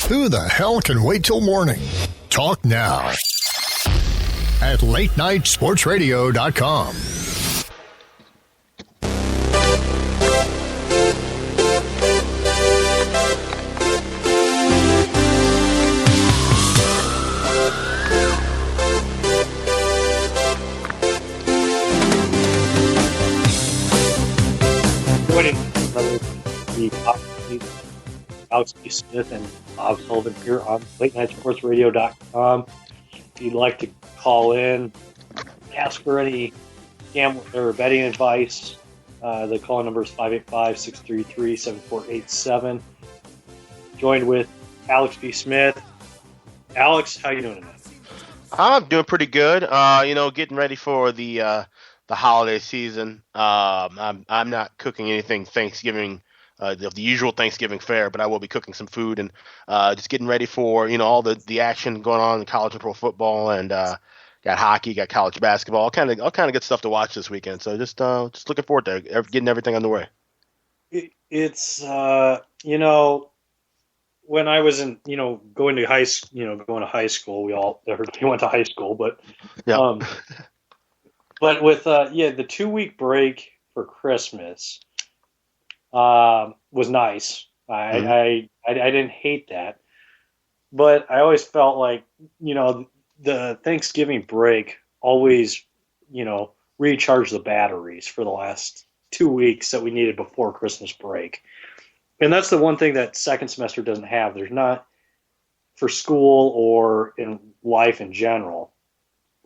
Who the hell can wait till morning? Talk now at latenightsportsradio.com. Alex B. Smith and Bob Sullivan here on LateNightSportsRadio.com. If you'd like to call in, ask for any gambling or betting advice, the call number is 585-633-7487. Joined with Alex B. Smith. Alex, how you doing tonight? I'm doing pretty good. Getting ready for the holiday season. I'm not cooking anything Thanksgiving. The usual Thanksgiving fare, but I will be cooking some food and just getting ready for all the action going on in college and pro football, and got hockey, got college basketball, all kind of good stuff to watch this weekend. So just looking forward to getting everything underway. It's when I was in going to high school, we went to high school, but yeah. But with the 2-week break for Christmas. Was nice. I didn't hate that, but I always felt like the Thanksgiving break always recharged the batteries for the last 2 weeks that we needed before Christmas break, and that's the one thing that second semester doesn't have. There's not for school or in life in general.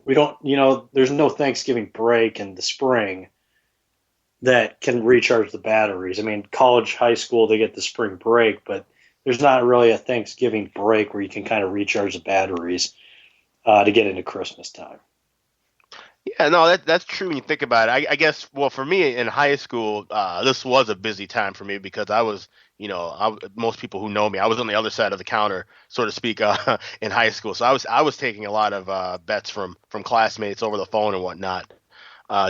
We don't there's no Thanksgiving break in the spring that can recharge the batteries. I mean, college, high school, they get the spring break, but there's not really a Thanksgiving break where you can kind of recharge the batteries to get into Christmas time. Yeah, no, that's true when you think about it. I guess, well, for me in high school, this was a busy time for me because I was, most people who know me, I was on the other side of the counter, so to speak, in high school. So I was taking a lot of bets from classmates over the phone and whatnot.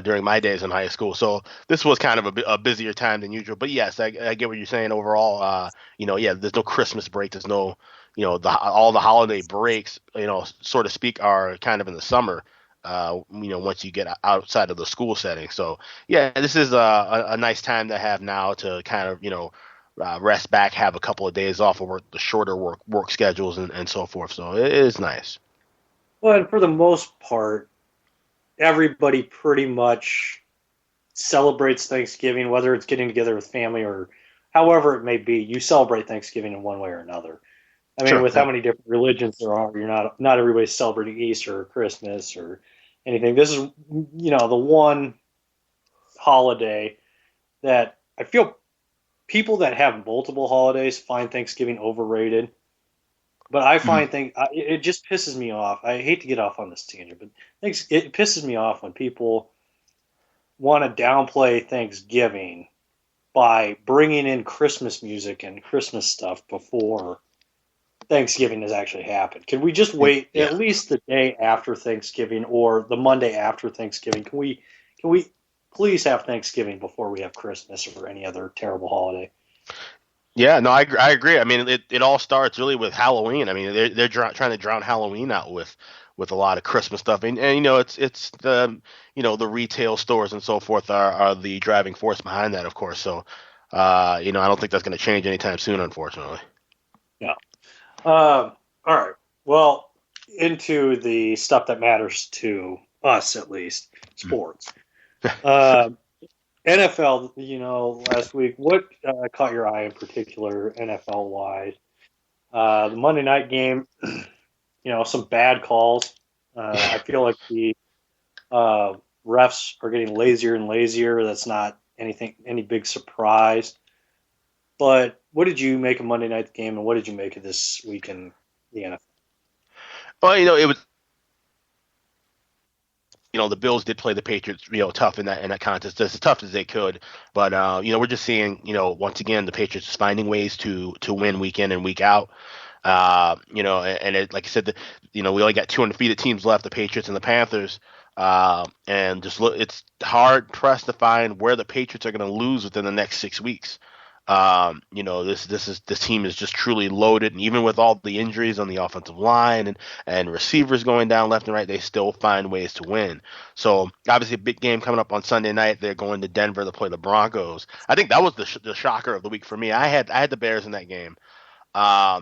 During my days in high school. So this was kind of a busier time than usual. But yes, I get what you're saying overall. There's no Christmas break. There's no, all the holiday breaks, so to speak, are kind of in the summer, once you get outside of the school setting. So, yeah, this is a nice time to have now to kind of, rest back, have a couple of days off of work, the shorter work schedules and so forth. So it is nice. Well, and for the most part, everybody pretty much celebrates Thanksgiving, whether it's getting together with family or however it may be. You celebrate Thanksgiving in one way or another. I mean, sure, with how many different religions there are, you're not everybody's celebrating Easter or Christmas or anything. This is, the one holiday that I feel people that have multiple holidays find Thanksgiving overrated. But I find it just pisses me off. I hate to get off on this tangent, but it pisses me off when people want to downplay Thanksgiving by bringing in Christmas music and Christmas stuff before Thanksgiving has actually happened. Can we just wait at least the day after Thanksgiving or the Monday after Thanksgiving? Can we please have Thanksgiving before we have Christmas or any other terrible holiday? Yeah, no, I agree. I mean, it all starts really with Halloween. I mean, they're trying to drown Halloween out with a lot of Christmas stuff, and it's the the retail stores and so forth are the driving force behind that, of course. So, I don't think that's going to change anytime soon, unfortunately. Yeah. All right. Well, into the stuff that matters to us, at least, sports. NFL, last week, what caught your eye in particular, NFL-wise? The Monday night game, some bad calls. I feel like the refs are getting lazier and lazier. That's not any big surprise. But what did you make of Monday night game, and what did you make of this week in the NFL? Well, it was. The Bills did play the Patriots, tough in that contest, as tough as they could. But we're just seeing, once again, the Patriots just finding ways to win week in and week out. And like I said, we only got two undefeated teams left, the Patriots and the Panthers. And just look, it's hard pressed to find where the Patriots are going to lose within the next 6 weeks. This team is just truly loaded, and even with all the injuries on the offensive line and receivers going down left and right, they still find ways to win. So obviously, a big game coming up on Sunday night. They're going to Denver to play the Broncos. I think that was the shocker of the week for me. I had the Bears in that game. I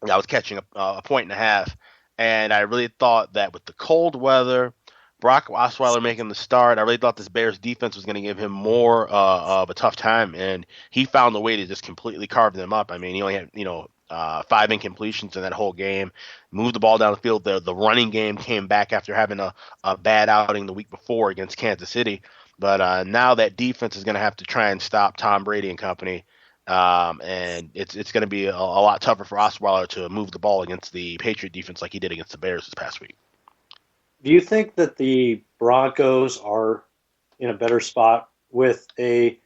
was catching a point and a half, and I really thought that with the cold weather, Brock Osweiler making the start, I really thought this Bears defense was going to give him more of a tough time, and he found a way to just completely carve them up. I mean, he only had 5 incompletions in that whole game, moved the ball down the field. The running game came back after having a bad outing the week before against Kansas City, but now that defense is going to have to try and stop Tom Brady and company. And it's going to be a lot tougher for Osweiler to move the ball against the Patriot defense like he did against the Bears this past week. Do you think that the Broncos are in a better spot with Brock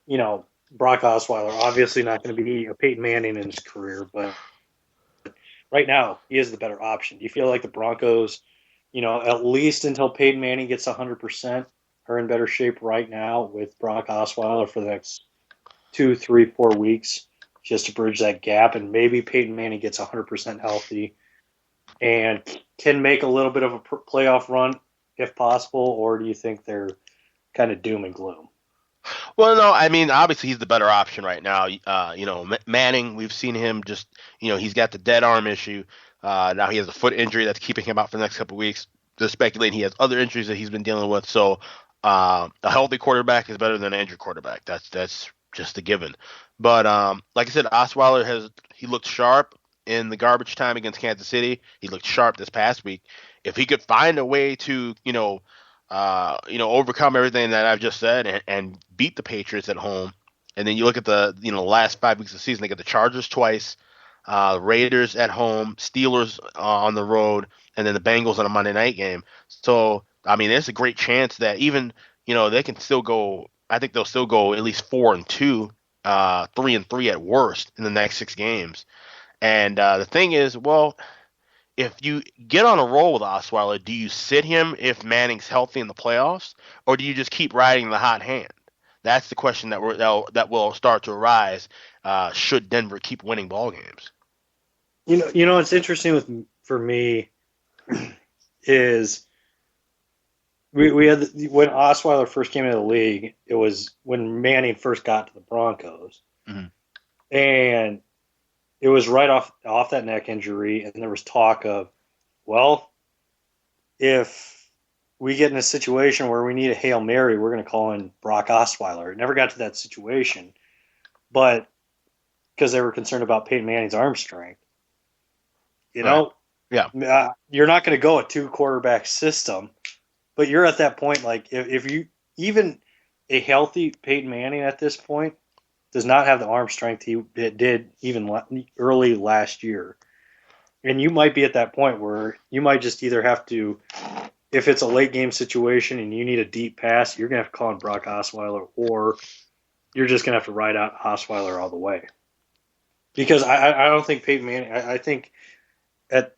Osweiler? Obviously not going to be a Peyton Manning in his career, but right now he is the better option. Do you feel like the Broncos, at least until Peyton Manning gets 100%, are in better shape right now with Brock Osweiler for the next 2, 3, 4 weeks just to bridge that gap, and maybe Peyton Manning gets 100% healthy and can make a little bit of a playoff run if possible, or do you think they're kind of doom and gloom? Well, no, I mean, obviously he's the better option right now. Manning, we've seen him just, he's got the dead arm issue. Now he has a foot injury that's keeping him out for the next couple of weeks. They're speculating he has other injuries that he's been dealing with. So a healthy quarterback is better than an injured quarterback. That's just a given. But like I said, Osweiler he looked sharp in the garbage time against Kansas City. He looked sharp this past week. If he could find a way to, overcome everything that I've just said and beat the Patriots at home, and then you look at the last 5 weeks of the season, they get the Chargers twice, Raiders at home, Steelers on the road, and then the Bengals on a Monday night game. So, I mean, there's a great chance that even, they can still go. I think they'll still go at least 4-2, 3-3 at worst in the next 6 games. And the thing is, well, if you get on a roll with Osweiler, do you sit him if Manning's healthy in the playoffs, or do you just keep riding the hot hand? That's the question that will start to arise should Denver keep winning ball games. What's interesting for me is we had when Osweiler first came into the league, it was when Manning first got to the Broncos, and it was right off that neck injury, and there was talk of, well, if we get in a situation where we need a Hail Mary, we're going to call in Brock Osweiler. It never got to that situation, but because they were concerned about Peyton Manning's arm strength. You're not going to go a 2-quarterback system, but you're at that point, like if you even a healthy Peyton Manning at this point does not have the arm strength he did even early last year. And you might be at that point where you might just either have to, if it's a late game situation and you need a deep pass, you're going to have to call in Brock Osweiler, or you're just going to have to ride out Osweiler all the way. Because I don't think Peyton Manning, I think at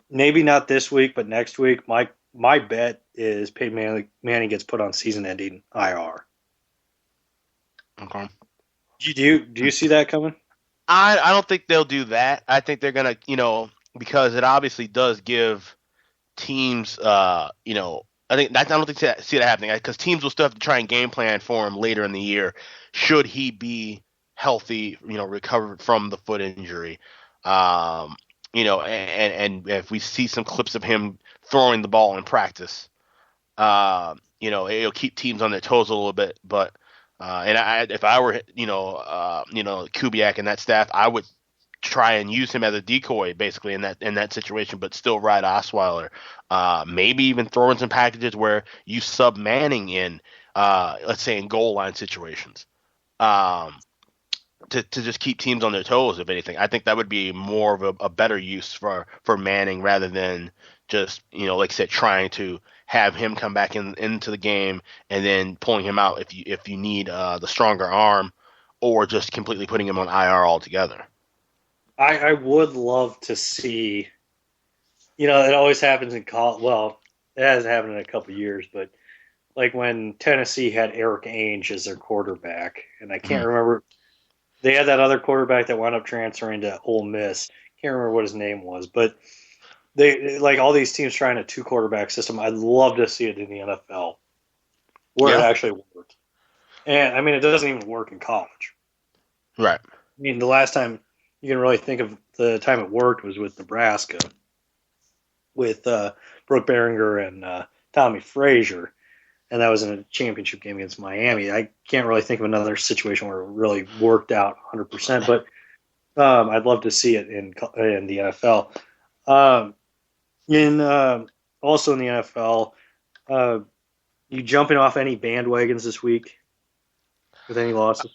maybe not this week, but next week, my bet is Peyton Manning gets put on season-ending IR. Okay. Do you see that coming? I don't think they'll do that. I think they're gonna, because it obviously does give teams, I don't see that happening because teams will still have to try and game plan for him later in the year. Should he be healthy, recovered from the foot injury, and if we see some clips of him throwing the ball in practice, it'll keep teams on their toes a little bit, but. If I were, Kubiak and that staff, I would try and use him as a decoy, basically in that situation, but still ride Osweiler. Maybe even throw in some packages where you sub Manning in, let's say in goal line situations, to just keep teams on their toes. If anything, I think that would be more of a better use for Manning rather than just like I said, trying to have him come back into the game and then pulling him out if you need the stronger arm, or just completely putting him on IR altogether. I would love to see, it always happens in college. Well, it hasn't happened in a couple of years, but like when Tennessee had Eric Ainge as their quarterback, and I can't Mhm. remember. They had that other quarterback that wound up transferring to Ole Miss. Can't remember what his name was, but they like all these teams trying a two quarterback system. I'd love to see it in the NFL where it Yeah. actually worked. And I mean, it doesn't even work in college. Right. I mean, the last time you can really think of the time it worked was with Nebraska, with Brooke Behringer and Tommy Frazier, and that was in a championship game against Miami. I can't really think of another situation where it really worked out 100%, but I'd love to see it in the NFL. Um, in Also in the NFL, uh, you jumping off any bandwagons this week with any losses?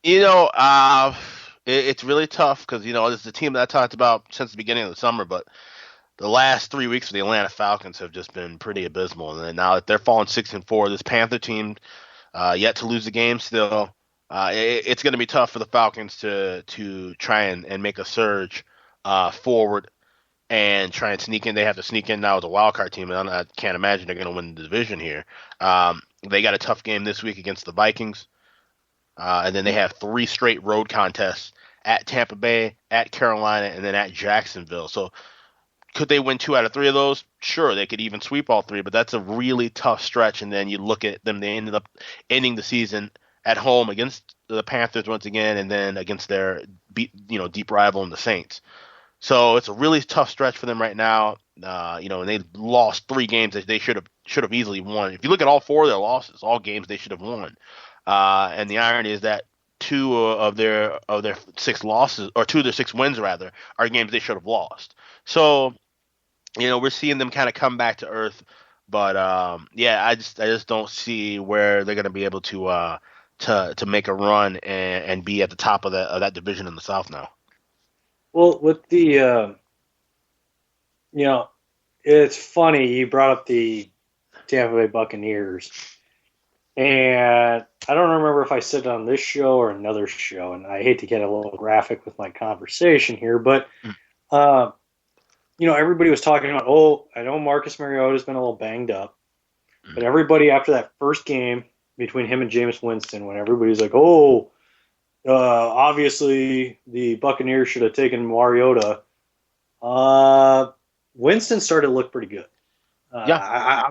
It's really tough because this is a team that I talked about since the beginning of the summer, but the last 3 weeks for the Atlanta Falcons have just been pretty abysmal. And now that they're falling 6-4, this Panther team yet to lose the game still. It's going to be tough for the Falcons to try and make a surge forward and try and sneak in. They have to sneak in now as a wild card team, and I can't imagine they're going to win the division here. They got a tough game this week against the Vikings, and then they have 3 straight road contests at Tampa Bay, at Carolina, and then at Jacksonville. So could they win 2 out of 3 of those? Sure, they could even sweep all 3, but that's a really tough stretch. And then you look at them; they ended up ending the season at home against the Panthers once again, and then against their deep rival in the Saints. So it's a really tough stretch for them right now. And they lost 3 games that they should have easily won. If you look at all 4 of their losses, all games they should have won. And the irony is that 2 of their 6 losses, or 2 of their 6 wins rather, are games they should have lost. So we're seeing them kind of come back to earth. But I just don't see where they're going to be able to make a run and be at the top of that division in the South now. Well, with the it's funny you brought up the Tampa Bay Buccaneers, and I don't remember if I said it on this show or another show, and I hate to get a little graphic with my conversation here, but everybody was talking about, I know Marcus Mariota's been a little banged up, but everybody after that first game between him and Jameis Winston, when everybody's like, obviously the Buccaneers should have taken Mariota, Winston started to look pretty good. Yeah.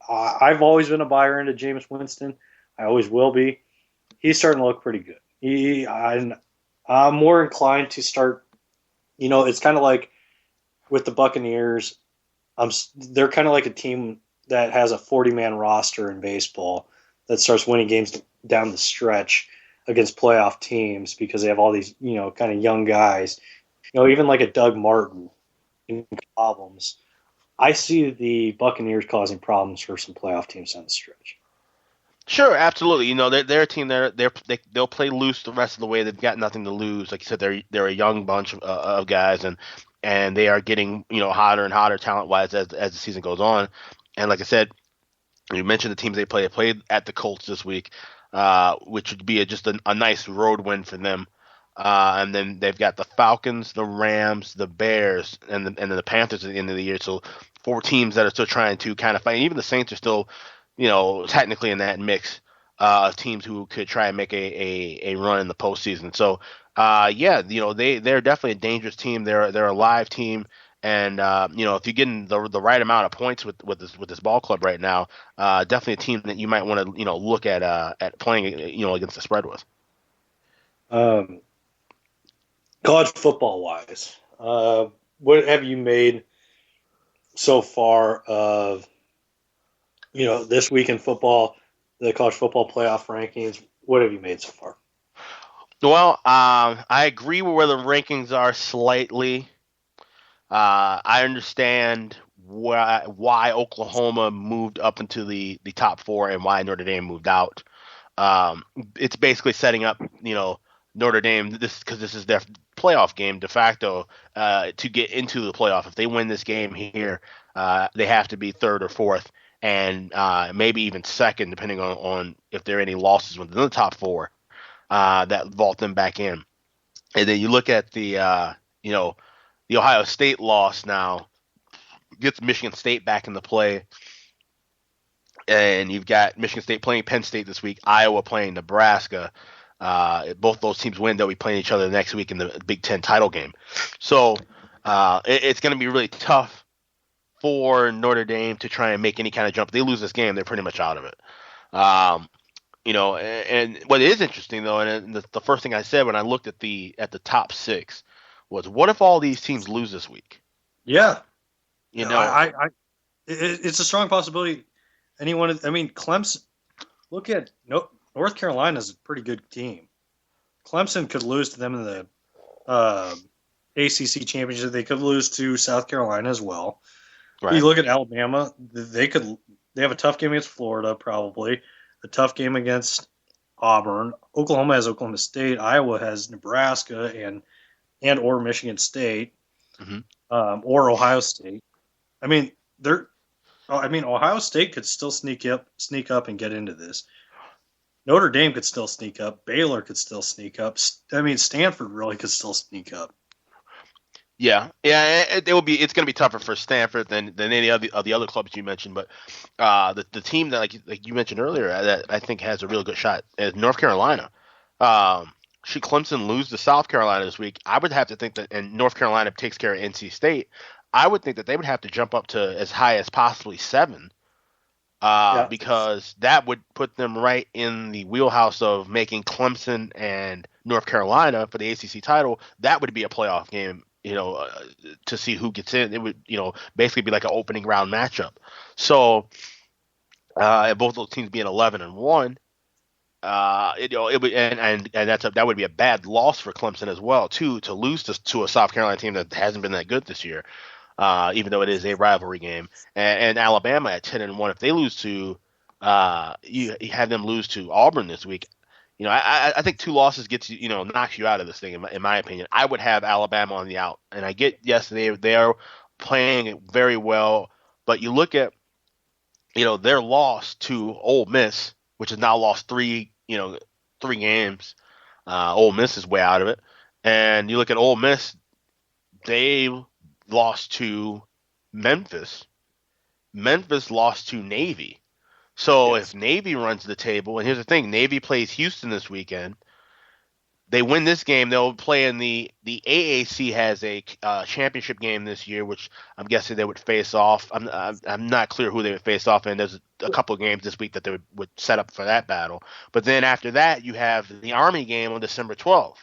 I've always been a buyer into Jameis Winston. I always will be. He's starting to look pretty good. I'm more inclined to start. It's kind of like with the Buccaneers. They're kind of like a team that has a 40-man roster in baseball that starts winning games down the stretch against playoff teams because they have all these kind of young guys. Even like a Doug Martin in problems. I see the Buccaneers causing problems for some playoff teams down the stretch. Sure, absolutely. They're a team they'll play loose the rest of the way. They've got nothing to lose. Like you said, they're a young bunch of guys, and they are getting hotter and hotter talent wise as the season goes on. And like I said, you mentioned the teams they played at the Colts this week, which would be just a nice road win for them. And then they've got the Falcons, the Rams, the Bears, and then the Panthers at the end of the year. So 4 teams that are still trying to kind of fight. And even the Saints are still, technically in that mix of teams who could try and make a run in the postseason. So, they're definitely a dangerous team. They're a live team. And if you're getting the right amount of points with this ball club right now, definitely a team that you might want to look at playing against the spread with. College football wise, what have you made so far of this week in football, the college football playoff rankings? What have you made so far? Well, I agree with where the rankings are slightly. I understand why Oklahoma moved up into the top 4 and why Notre Dame moved out. It's basically setting up, Notre Dame because this is their playoff game de facto to get into the playoff. If they win this game here, they have to be 3rd or 4th, and maybe even 2nd, depending on if there are any losses within the top 4 that vault them back in. And then you look at the Ohio State loss now gets Michigan State back into play. and you've got Michigan State playing Penn State this week, Iowa playing Nebraska. Both those teams win, they'll be playing each other next week in the Big Ten title game. So it's going to be really tough for Notre Dame to try and make any kind of jump. If they lose this game, they're pretty much out of it. And what is interesting though, and the first thing I said when I looked at the top 6 was, what if all these teams lose this week? Yeah, it's a strong possibility. Clemson. Look at North Carolina's a pretty good team. Clemson could lose to them in the ACC championship. They could lose to South Carolina as well. Right. You look at Alabama. They have a tough game against Florida, probably a tough game against Auburn. Oklahoma has Oklahoma State. Iowa has Nebraska and or Michigan State, or Ohio State. Ohio State could still sneak up and get into this. Notre Dame could still sneak up. Baylor could still sneak up. Stanford really could still sneak up. Yeah. It's going to be tougher for Stanford than any of the other clubs you mentioned. But the team that like you mentioned earlier that I think has a real good shot is North Carolina. Should Clemson lose to South Carolina this week, I would have to think that, and North Carolina takes care of NC State, I would think that they would have to jump up to as high as possibly 7, because that would put them right in the wheelhouse of making Clemson and North Carolina for the ACC title. That would be a playoff game, to see who gets in. It would, basically be like an opening round matchup. So, both those teams being 11-1. It would, and that would be a bad loss for Clemson as well too, to lose to a South Carolina team that hasn't been that good this year, even though it is a rivalry game. And Alabama at 10-1, if they lose to, you have them lose to Auburn this week. I think 2 losses gets you, knocks you out of this thing. In my opinion, I would have Alabama on the out, and I get, yes, they are playing very well, but you look at, their loss to Ole Miss, which has now lost 3 games. Ole Miss is way out of it. And you look at Ole Miss, they lost to Memphis. Memphis lost to Navy. So if Navy runs the table, and here's the thing, Navy plays Houston this weekend. They win this game, they'll play in the AAC has a championship game this year, which I'm guessing they would face off. I'm not clear who they would face off, and there's a couple of games this week that they would set up for that battle. But then after that, you have the Army game on December 12th.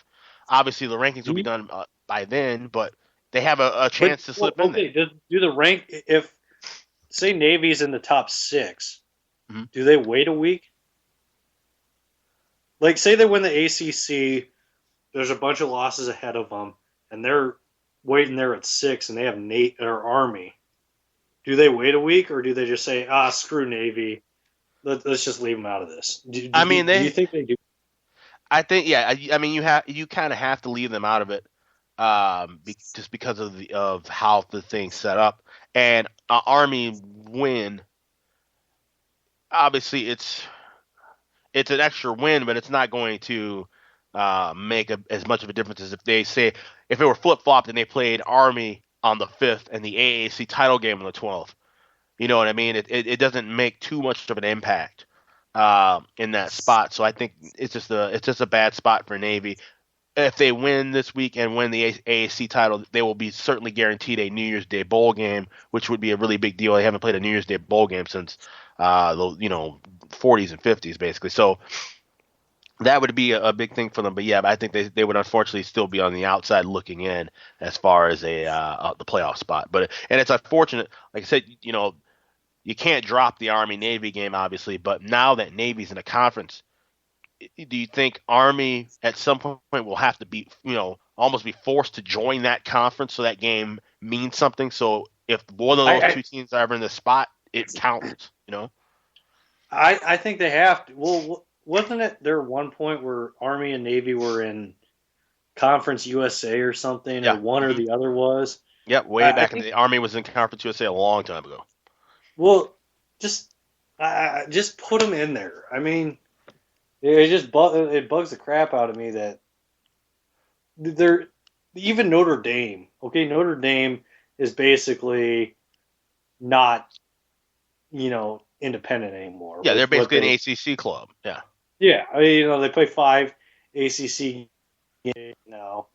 Obviously, the rankings will be done by then, but they have a chance to slip in there. Do the rank, if, say, Navy's in the top 6, do they wait a week? Like, say they win the ACC, there's a bunch of losses ahead of them, and they're waiting there at 6, and they have Army. Do they wait a week, or do they just say, screw Navy, let's just leave them out of this? Do you think they do? I think, you kind of have to leave them out of it, just because of how the thing's set up. And Army win, obviously it's an extra win, but it's not going to make as much of a difference as if it were flip-flopped and they played Army on the 5th and the AAC title game on the 12th. You know what I mean? It doesn't make too much of an impact in that spot. So I think it's just a bad spot for Navy. If they win this week and win the AAC title, they will be certainly guaranteed a New Year's Day bowl game, which would be a really big deal. They haven't played a New Year's Day bowl game since the 40s and 50s, basically. So that would be a big thing for them. But yeah, I think they would unfortunately still be on the outside looking in as far as the playoff spot. And it's unfortunate. Like I said, you can't drop the Army-Navy game, obviously. But now that Navy's in a conference, do you think Army at some point will have to be, almost be forced to join that conference so that game means something? So if one of those two teams are ever in the spot, it counts, I think they have to. Well, wasn't it there one point where Army and Navy were in Conference USA or something, or one or the other was? Yep, way back in the Army was in Conference USA a long time ago. Well, just put them in there. I mean, it bugs the crap out of me that they're even Notre Dame. Okay, Notre Dame is basically not, independent anymore. Yeah, they're with what basically an ACC club. Yeah. Yeah, I mean, they play 5 ACC games now.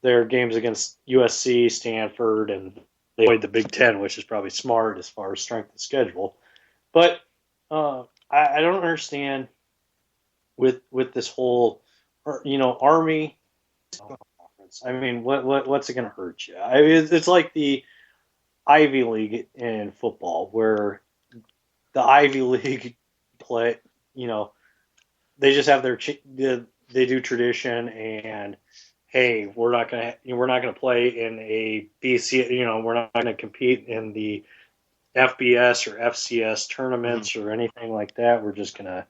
Their games against USC, Stanford, and they played the Big Ten, which is probably smart as far as strength of schedule. But I don't understand with this whole, Army conference. I mean, what's it going to hurt you? I mean, it's like the Ivy League in football, where the Ivy League play, they just have they do tradition, and hey, we're not gonna play in a BC, we're not gonna compete in the FBS or FCS tournaments or anything like that. We're just gonna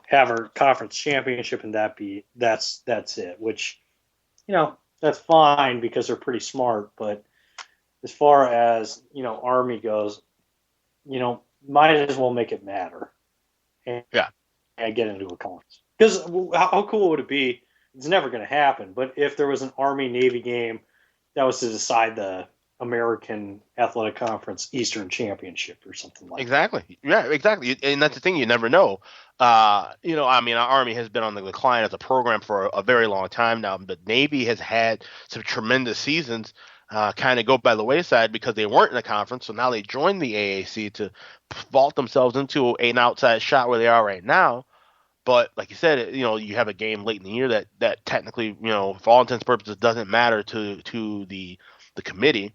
have our conference championship, and that's it. Which that's fine because they're pretty smart, but as far as Army goes, might as well make it matter. And get into a conference. Because how cool would it be? It's never going to happen. But if there was an Army-Navy game that was to decide the American Athletic Conference Eastern Championship or something like Exactly. that. Yeah, exactly. And that's the thing. You never know. I mean, our Army has been on the decline as a program for a very long time now. But Navy has had some tremendous seasons kind of go by the wayside because they weren't in the conference. So now they joined the AAC to vault themselves into an outside shot where they are right now. But like you said, you have a game late in the year that technically, for all intents and purposes, doesn't matter to the committee.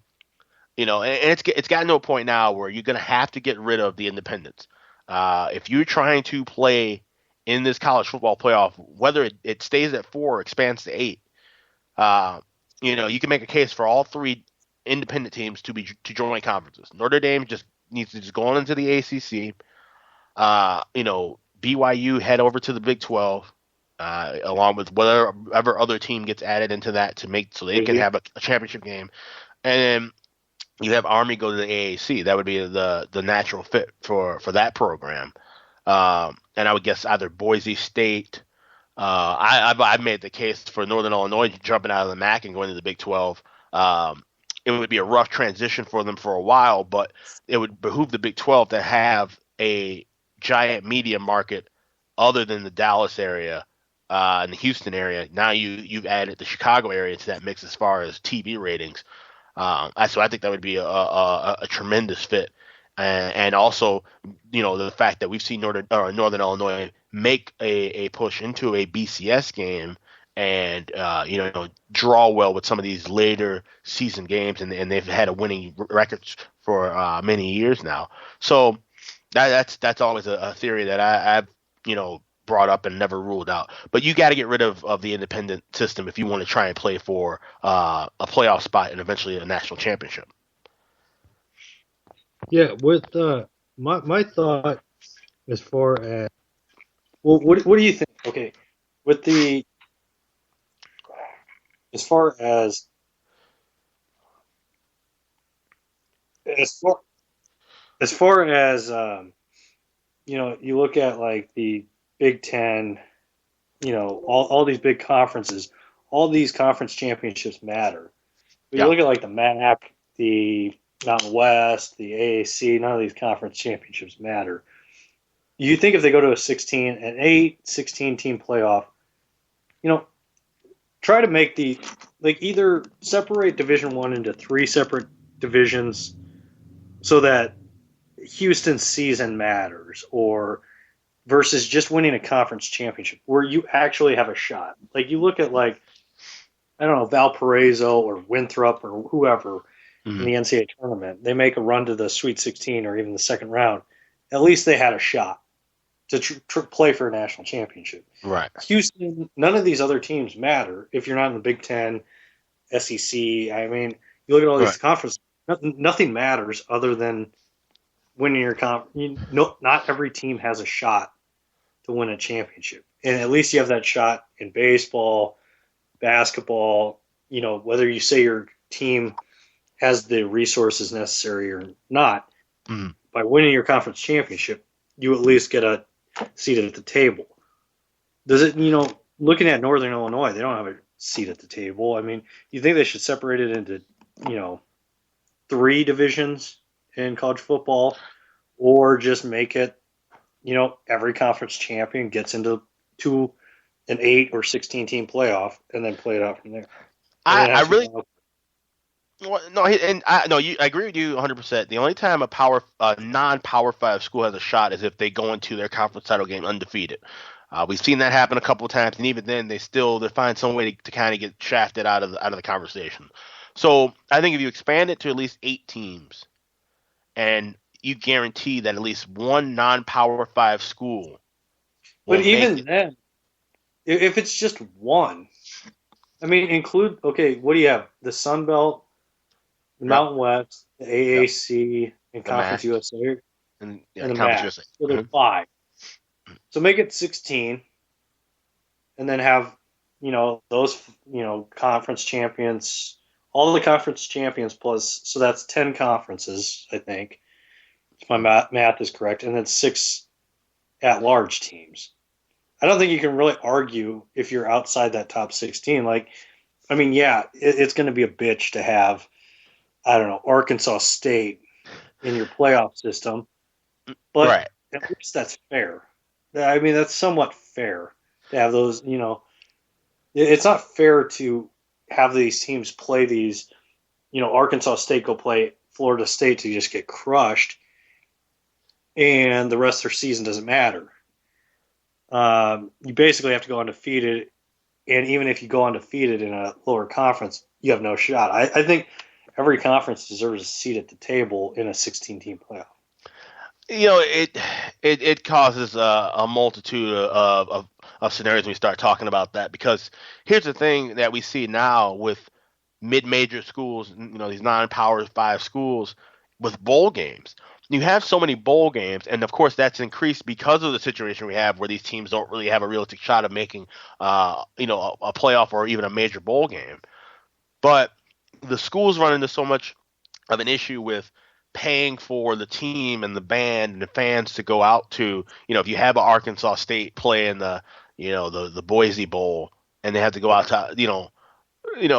And it's gotten to a point now where you're going to have to get rid of the independents. If you're trying to play in this college football playoff, whether it stays at 4 or expands to 8, you can make a case for all 3 independent teams to join conferences. Notre Dame just needs to just go on into the ACC. BYU head over to the Big 12, along with whatever other team gets added into that so they can have a championship game. And then you have Army go to the AAC. That would be the natural fit for that program. And I would guess either Boise State. I've made the case for Northern Illinois jumping out of the MAC and going to the Big 12. It would be a rough transition for them for a while, but it would behoove the Big 12 to have a giant media market other than the Dallas area and the Houston area. Now you've added the Chicago area to that mix as far as TV ratings. So I think that would be a tremendous fit. And also, the fact that we've seen Northern Illinois make a push into a BCS game and, draw well with some of these later season games, and they've had a winning record for many years now. So that's always a theory that I've brought up and never ruled out. But you got to get rid of the independent system if you want to try and play for a playoff spot and eventually a national championship. Yeah, with my thought as far as what do you think? Okay, with as far as you look at like the Big Ten, all these big conferences, all these conference championships matter. But you look at like the MAC, the Mountain West, the AAC, none of these conference championships matter. You think if they go to a 16 team playoff, try to make either separate Division I into 3 separate divisions so that Houston's season matters, or versus just winning a conference championship where you actually have a shot. Like you look at Valparaiso or Winthrop or whoever in the NCAA tournament, they make a run to the Sweet 16 or even the second round. At least they had a shot to play for a national championship. Right. Houston, none of these other teams matter if you're not in the Big Ten, SEC. I mean, you look at all these conferences, nothing matters other than winning your not every team has a shot to win a championship. And at least you have that shot in baseball, basketball, whether you say your team has the resources necessary or not. By winning your conference championship, you at least get a seat at the table. Does it, looking at Northern Illinois, they don't have a seat at the table. I mean, you think they should separate it into, 3 divisions in college football, or just make it, every conference champion gets into an 8 or 16 team playoff and then play it out from there. I really. Well, no, I agree with you 100%. The only time a non-Power 5 school has a shot is if they go into their conference title game undefeated. We've seen that happen a couple of times, and even then, they find some way to kind of get shafted out of the conversation. So I think if you expand it to at least 8 teams, and you guarantee that at least one non-Power 5 school. But even then, if it's just one, I mean, include what do you have? The Sun Belt, the Mountain West, the AAC, and Conference USA, and the Conference MAC. USA. So there's 5. So make it 16, and then have those conference champions, all the conference champions plus. So that's 10 conferences, I think, if my math is correct, and then 6 at-large teams. I don't think you can really argue if you're outside that top 16. It's going to be a bitch to have, I don't know, Arkansas State in your playoff system, but right. At least that's fair. I mean, that's somewhat fair to have those, It's not fair to have these teams play these, Arkansas State go play Florida State to just get crushed, and the rest of their season doesn't matter. You basically have to go undefeated, and even if you go undefeated in a lower conference, you have no shot. I think every conference deserves a seat at the table in a 16-team playoff. It causes a multitude of scenarios when we start talking about that, because here's the thing that we see now with mid-major schools, these non-Power 5 schools with bowl games. You have so many bowl games, and of course that's increased because of the situation we have where these teams don't really have a realistic shot of making a playoff or even a major bowl game. But the schools run into so much of an issue with paying for the team and the band and the fans to go out to, if you have an Arkansas State play in the Boise Bowl, and they have to go out to,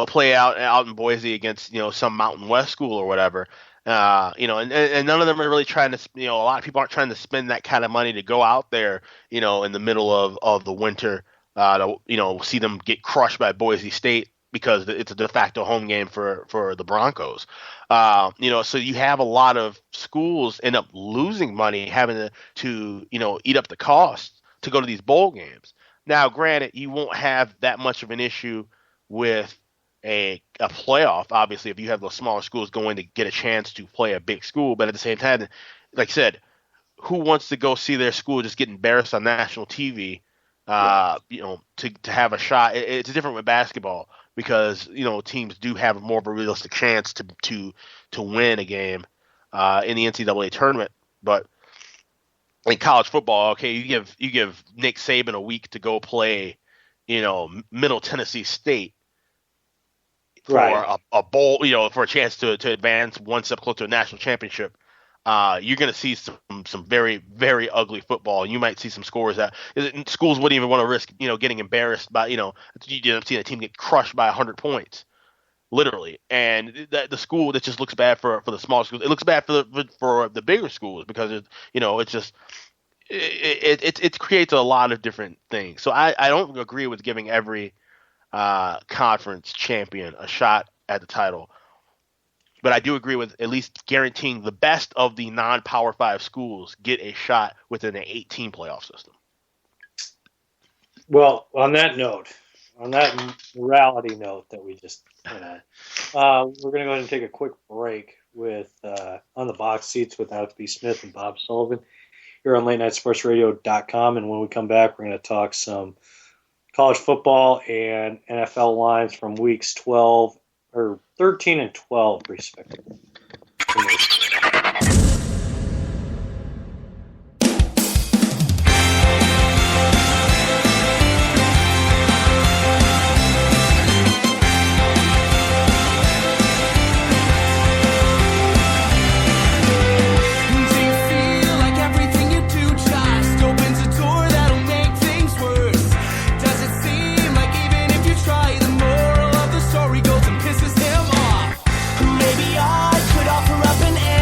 play out in Boise against, some Mountain West school or whatever, and none of them are really trying to, a lot of people aren't trying to spend that kind of money to go out there, in the middle of the winter, to, see them get crushed by Boise State, because it's a de facto home game for the Broncos. So you have a lot of schools end up losing money, having to eat up the cost to go to these bowl games. Now, granted, you won't have that much of an issue with a playoff, obviously, if you have those smaller schools going to get a chance to play a big school. But at the same time, like I said, who wants to go see their school just get embarrassed on national TV, to have a shot? It's different with basketball, because teams do have more of a realistic chance to win a game in the NCAA tournament. But in college football, okay, you give Nick Saban a week to go play, Middle Tennessee State for a bowl, for a chance to advance one step closer to a national championship. You're going to see some very, very ugly football, and you might see some scores that schools wouldn't even want to risk, getting embarrassed by, you end up seeing a team get crushed by 100 points, literally. And the school that just looks bad for the small schools. It looks bad for the bigger schools, because it's just it creates a lot of different things. So I don't agree with giving every conference champion a shot at the title. But I do agree with at least guaranteeing the best of the non-Power 5 schools get a shot within an 18 playoff system. Well, on that morality note that we just we're going to go ahead and take a quick break with On the Box Seats with Alex B. Smith and Bob Sullivan here on LateNightSportsRadio.com. And when we come back, we're going to talk some college football and NFL lines from weeks 13 and 12, respectively. Maybe I could offer up an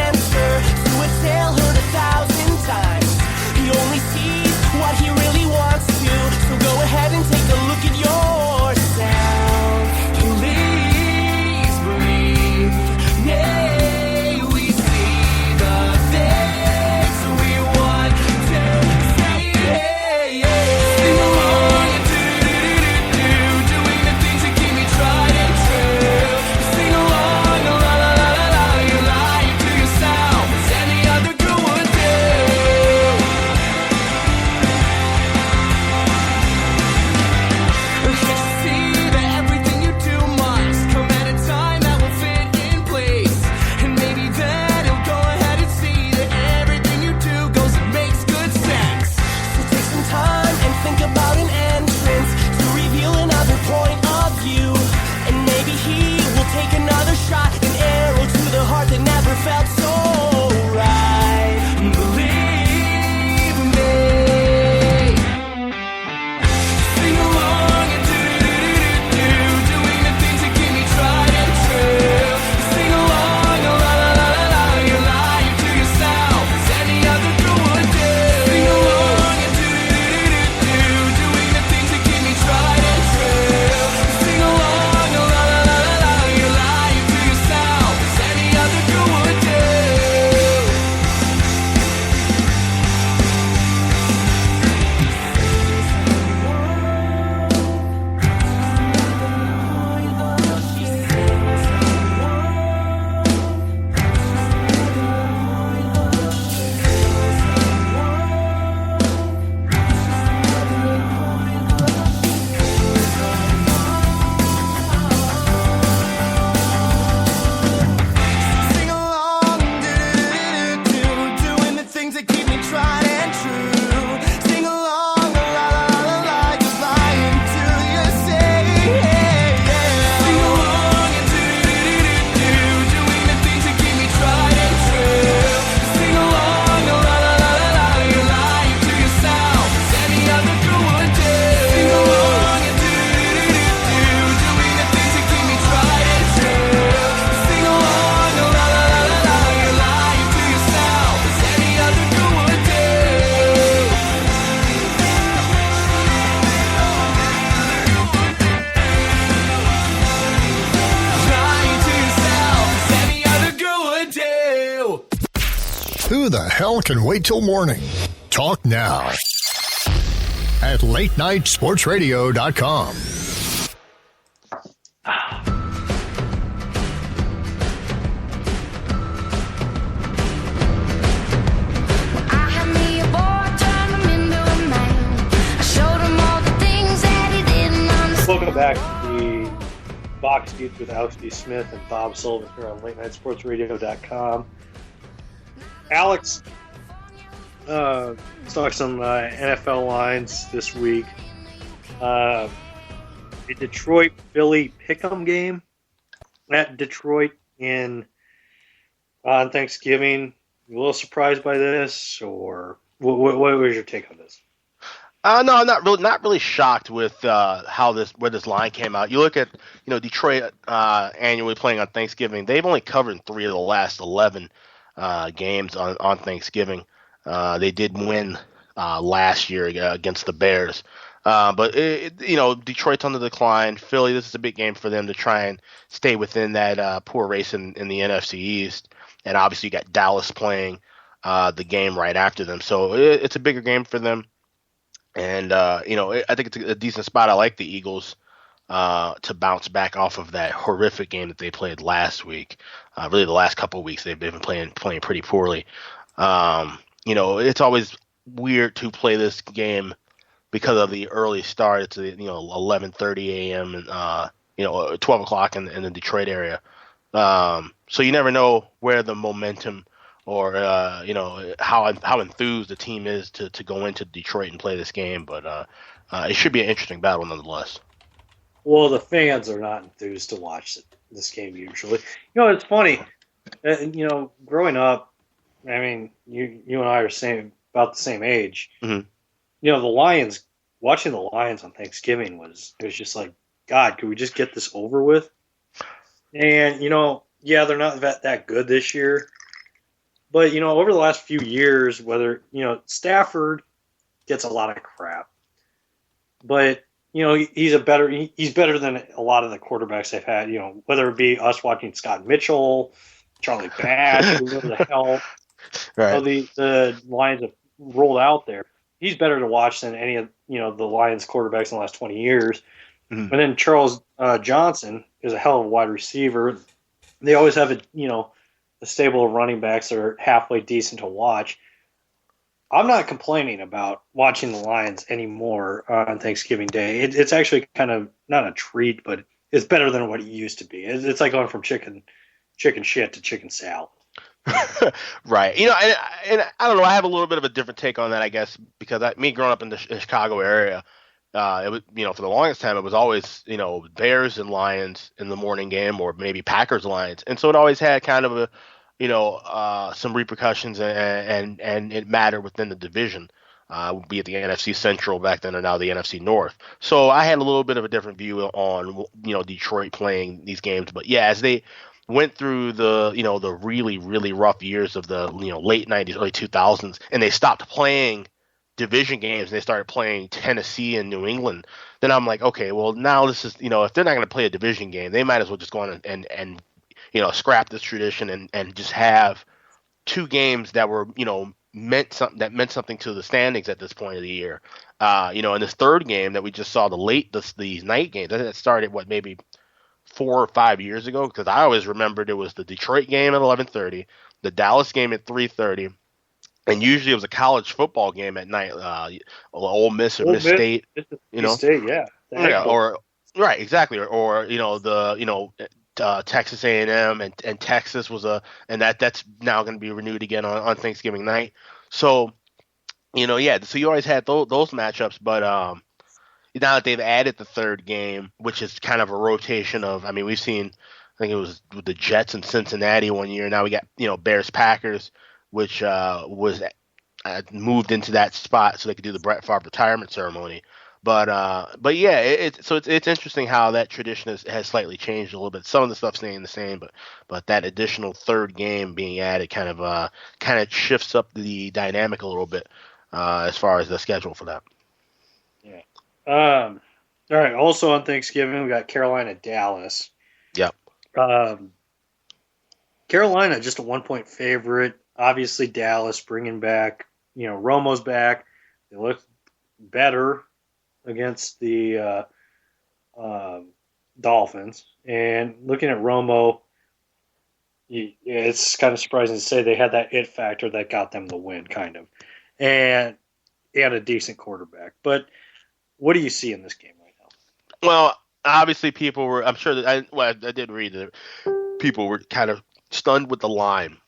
Who the hell can wait till morning? Talk now at latenightsportsradio.com. Welcome back to the Box Seats with Alex D. Smith and Bob Sullivan here on latenightsportsradio.com. Alex, let's talk some NFL lines this week. A Detroit-Philly pick'em game at Detroit on Thanksgiving. You a little surprised by this, or what was your take on this? No, I'm not really shocked with where this line came out. You look at Detroit annually playing on Thanksgiving. They've only covered 3 of the last 11 games on Thanksgiving. They did win last year against the Bears, but Detroit's on the decline. Philly, this is a big game for them to try and stay within that poor race in the NFC East, and obviously you got Dallas playing the game right after them, so it's a bigger game for them. And, I think it's a decent spot. I like the Eagles to bounce back off of that horrific game that they played last week. Really, the last couple of weeks, they've been playing pretty poorly. It's always weird to play this game because of the early start. It's 11:30 a.m. and 12 o'clock in the Detroit area. So you never know where the momentum or how enthused the team is to go into Detroit and play this game, but it should be an interesting battle nonetheless. Well, the fans are not enthused to watch this game usually. It's funny. Growing up, I mean, you and I are about the same age. Mm-hmm. The Lions, watching the Lions on Thanksgiving it was just like, God, could we just get this over with? And they're not that good this year. But, over the last few years, Stafford gets a lot of crap. But, he's better than a lot of the quarterbacks they've had, whether it be us watching Scott Mitchell, Charlie Batch, whoever the hell right. the Lions have rolled out there. He's better to watch than any of, the Lions quarterbacks in the last 20 years. Mm-hmm. And then Charles Johnson is a hell of a wide receiver. They always have a stable of running backs that are halfway decent to watch. I'm not complaining about watching the Lions anymore on Thanksgiving Day. It's actually kind of not a treat, but it's better than what it used to be. It's like going from chicken shit to chicken salad. Right. And I don't know. I have a little bit of a different take on that, I guess, because me growing up in the Chicago area, it was, for the longest time, it was always, Bears and Lions in the morning game, or maybe Packers Lions. And so it always had kind of some repercussions and it mattered within the division, be it the NFC Central back then or now the NFC North. So I had a little bit of a different view on, Detroit playing these games. But yeah, as they went through the really, really rough years of the, late 90s, early 2000s, and they stopped playing division games and they started playing Tennessee and New England, then I'm like, okay, well, now this is, if they're not going to play a division game, they might as well just go on and scrap this tradition and just have 2 games that were, meant something to the standings at this point of the year. And this third game that we just saw, these night games, that started maybe 4 or 5 years ago, because I always remembered it was the Detroit game at 11:30, the Dallas game at 3:30, and usually it was a college football game at night, Ole Miss or Miss State, State, yeah, or right, exactly, or Texas A&M and Texas was that's now going to be renewed again on Thanksgiving night. So, so you always had those matchups, but now that they've added the third game, which is kind of a rotation of, we've seen, I think it was with the Jets and Cincinnati one year. Now we got, Bears Packers, which was moved into that spot so they could do the Brett Favre retirement ceremony. But yeah, it's interesting how that tradition has slightly changed a little bit. Some of the stuff staying the same, but that additional third game being added kind of shifts up the dynamic a little bit as far as the schedule for that. Yeah. All right. Also on Thanksgiving, we got Carolina, Dallas. Yep. Carolina just a 1-point favorite. obviously Dallas bringing back, Romo's back. They look better against the Dolphins. And looking at Romo, it's kind of surprising to say they had that it factor that got them the win, kind of. And a decent quarterback. But what do you see in this game right now? Well, obviously people were, I'm sure that I did read that people were kind of stunned with the line,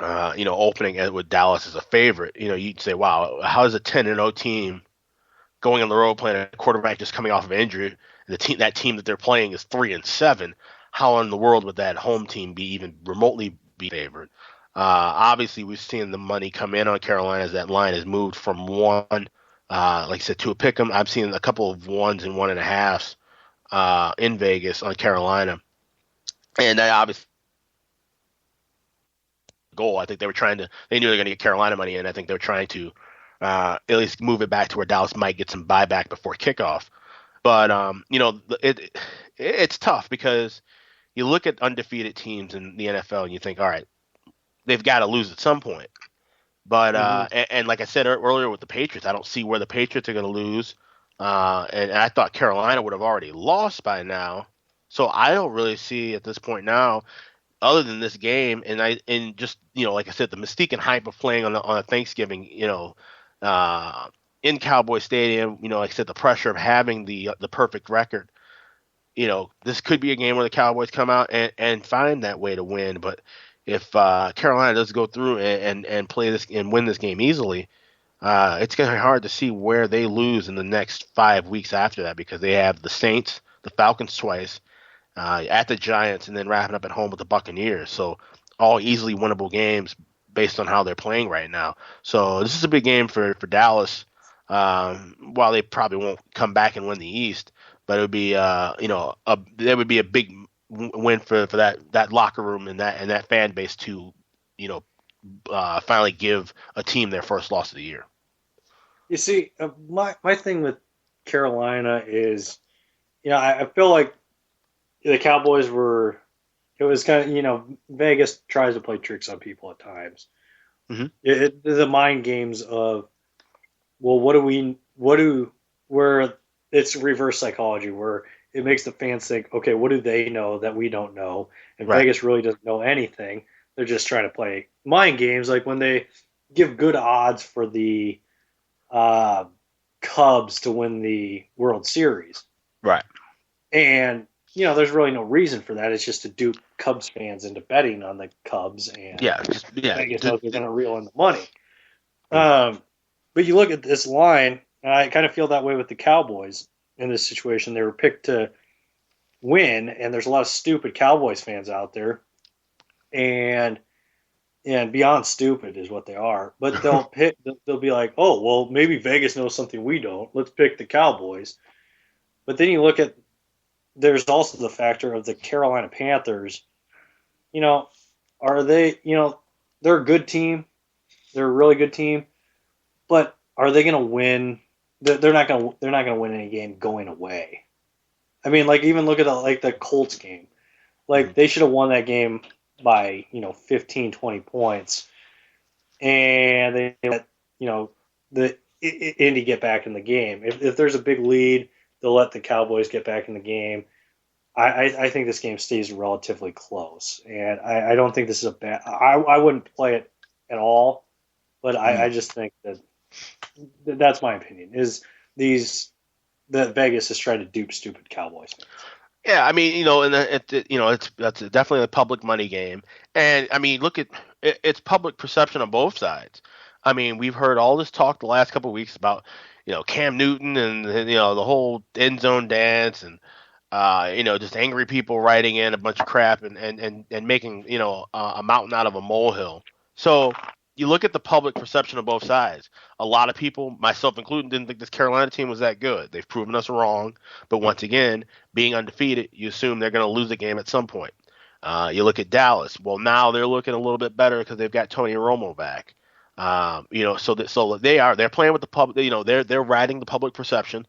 opening with Dallas as a favorite. You'd say, wow, how is a 10-0 team going on the road playing a quarterback just coming off of injury? That team that they're playing is 3-7. How in the world would that home team be even remotely be favored? Obviously, we've seen the money come in on Carolina as that line has moved from one, like I said, to a pick 'em. I've seen a couple of 1s and 1.5s in Vegas on Carolina, and that obviously goal. I think they knew they were going to get Carolina money in. I think they were trying to at least move it back to where Dallas might get some buyback before kickoff. But it's tough because you look at undefeated teams in the NFL and you think, all right, they've got to lose at some point. But and like I said earlier with the Patriots, I don't see where the Patriots are going to lose. And I thought Carolina would have already lost by now. So I don't really see at this point now, other than this game, and just like I said, the mystique and hype of playing on a Thanksgiving, in Cowboy Stadium, like I said, the pressure of having the perfect record. This could be a game where the Cowboys come out and find that way to win. But if Carolina does go through and play this and win this game easily, it's going to be hard to see where they lose in the next 5 weeks after that, because they have the Saints, the Falcons twice, at the Giants, and then wrapping up at home with the Buccaneers. So all easily winnable games based on how they're playing right now. So this is a big game for Dallas. While they probably won't come back and win the East, but it would be there would be a big win for that locker room and that fan base to finally give a team their first loss of the year. You see, my thing with Carolina is, I feel like the Cowboys it was kind of, Vegas tries to play tricks on people at times. Mm-hmm. The mind games of, well, where it's reverse psychology, where it makes the fans think, okay, what do they know that we don't know? And right. Vegas really doesn't know anything. They're just trying to play mind games, like when they give good odds for the Cubs to win the World Series. Right. And, there's really no reason for that. It's just to dupe Cubs fans into betting on the Cubs. And Vegas knows they're going to reel in the money. But you look at this line, and I kind of feel that way with the Cowboys in this situation. They were picked to win, and there's a lot of stupid Cowboys fans out there. And beyond stupid is what they are. But they'll be like, oh, well, maybe Vegas knows something we don't. Let's pick the Cowboys. But then you look at, there's also the factor of the Carolina Panthers. Are they, they're a good team. They're a really good team. But are they going to win? They're not going to win any game going away. I mean, like, even look at the Colts game. Like, they should have won that game by 15, 20 points, and they let the Indy get back in the game. If there's a big lead, they'll let the Cowboys get back in the game. I think this game stays relatively close, and I don't think this is a bad. I wouldn't play it at all, but I just think that's my opinion. Is that Vegas is trying to dupe stupid Cowboys fans. Yeah, I mean, that's definitely a public money game, and I mean, look at it's public perception on both sides. I mean, we've heard all this talk the last couple of weeks about Cam Newton and the whole end zone dance and just angry people writing in a bunch of crap and making a mountain out of a molehill. So you look at the public perception of both sides. A lot of people, myself included, didn't think this Carolina team was that good. They've proven us wrong. But once again, being undefeated, you assume they're going to lose the game at some point. You look at Dallas. Well, now they're looking a little bit better because they've got Tony Romo back. So they're playing with the public. They're riding the public perception.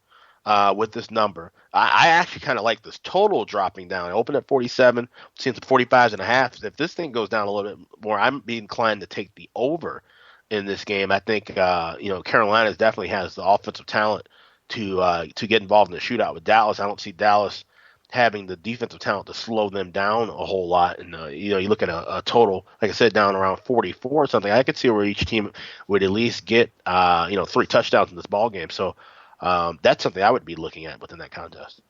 with this number. I actually kind of like this total dropping down. I opened at 47, seeing some 45s and a half. If this thing goes down a little bit more, I'm be inclined to take the over in this game. I think Carolina definitely has the offensive talent to get involved in the shootout with Dallas. I don't see Dallas having the defensive talent to slow them down a whole lot. And you look at a total, like I said, down around 44 or something. I could see where each team would at least get 3 touchdowns in this ball game. So that's something I would be looking at within that contest.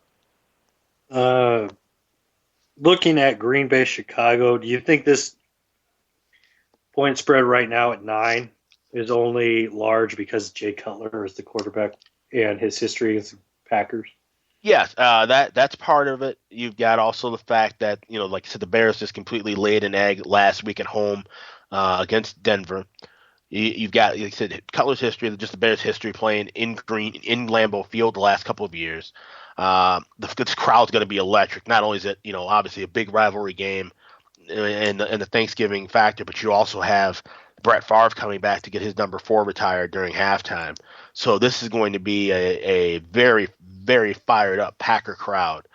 Looking at Green Bay, Chicago, do you think this point spread right now at 9 is only large because Jay Cutler is the quarterback and his history against the Packers? Yes, that's part of it. You've got also the fact that, like I said, the Bears just completely laid an egg last week at home against Denver. You've got, like I said, Cutler's history, just the Bears' history playing in Lambeau Field the last couple of years. This crowd's going to be electric. Not only is it, obviously a big rivalry game and the Thanksgiving factor, but you also have Brett Favre coming back to get his number 4 retired during halftime. So this is going to be a very, very fired up Packer crowd,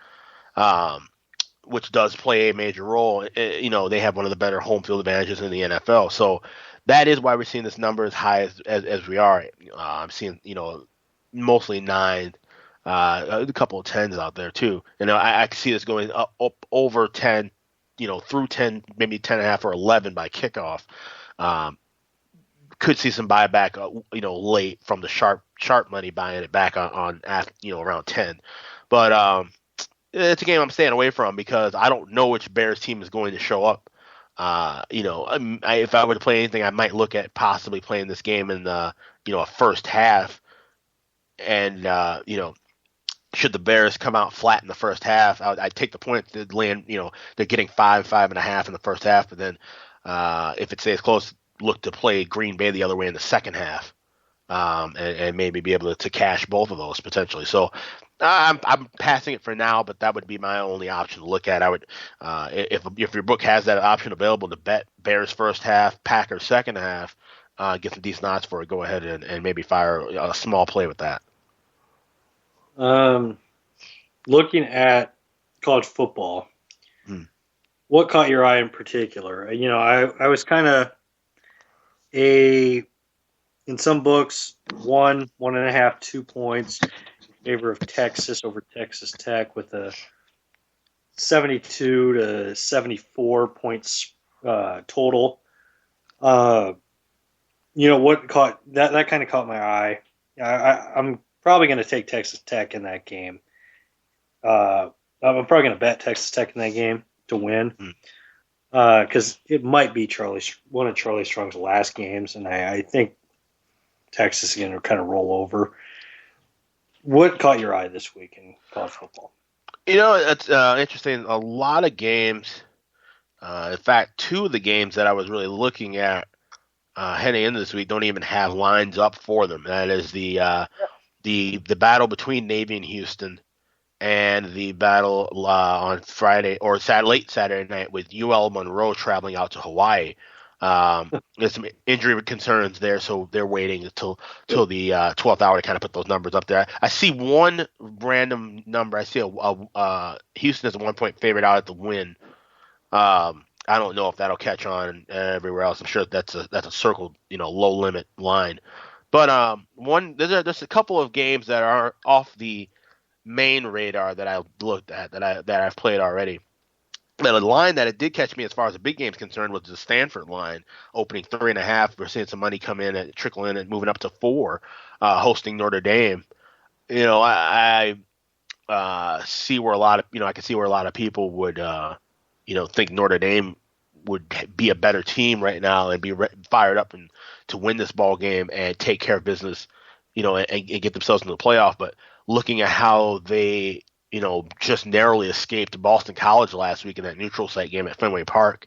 which does play a major role. They have one of the better home field advantages in the NFL. So that is why we're seeing this number as high as we are. I'm seeing, mostly 9, a couple of 10s out there too. I can see this going up over 10, through 10, maybe 10.5 or 11 by kickoff. Could see some buyback, late from the sharp money buying it back on around 10. But it's a game I'm staying away from because I don't know which Bears team is going to show up. If I were to play anything, I might look at possibly playing this game in the, a first half. And, should the Bears come out flat in the first half, I'd take the point to land, they're getting 5.5 in the first half. But then if it stays close, look to play Green Bay the other way in the second half, and maybe be able to cash both of those potentially. So I'm passing it for now, but that would be my only option to look at. I would, if your book has that option available to bet Bears first half, Packers second half, get some decent odds for it, go ahead and maybe fire a small play with that. Looking at college football, what caught your eye in particular? I was kind of in some books, 1.5, 2 points in favor of Texas over Texas Tech with a 72 to 74 points total. What caught that kind of caught my eye. I'm probably going to take Texas Tech in that game. I'm probably going to bet Texas Tech in that game to win. Because it might be one of Charlie Strong's last games, and I think Texas is going to kind of roll over. What caught your eye this week in college football? It's interesting. A lot of games, in fact, 2 of the games that I was really looking at heading into this week don't even have lines up for them. That is the battle between Navy and Houston, and the battle on Friday or late Saturday night with UL Monroe traveling out to Hawaii. There's some injury concerns there, so they're waiting until the 12th hour to kind of put those numbers up there. I see one random number. I see Houston is a 1-point favorite out at the win. I don't know if that'll catch on everywhere else. I'm sure that's a circled, low limit line. But there's a couple of games that are off the main radar that I looked at that I've played already. And the line that it did catch me as far as the big game is concerned was the Stanford line, opening 3.5. We're seeing some money come in and trickle in and moving up to 4, hosting Notre Dame. I see where a lot of I can see where a lot of people would think Notre Dame would be a better team right now and be fired up and to win this ball game and take care of business, and get themselves into the playoff. But looking at how they, just narrowly escaped Boston College last week in that neutral site game at Fenway Park,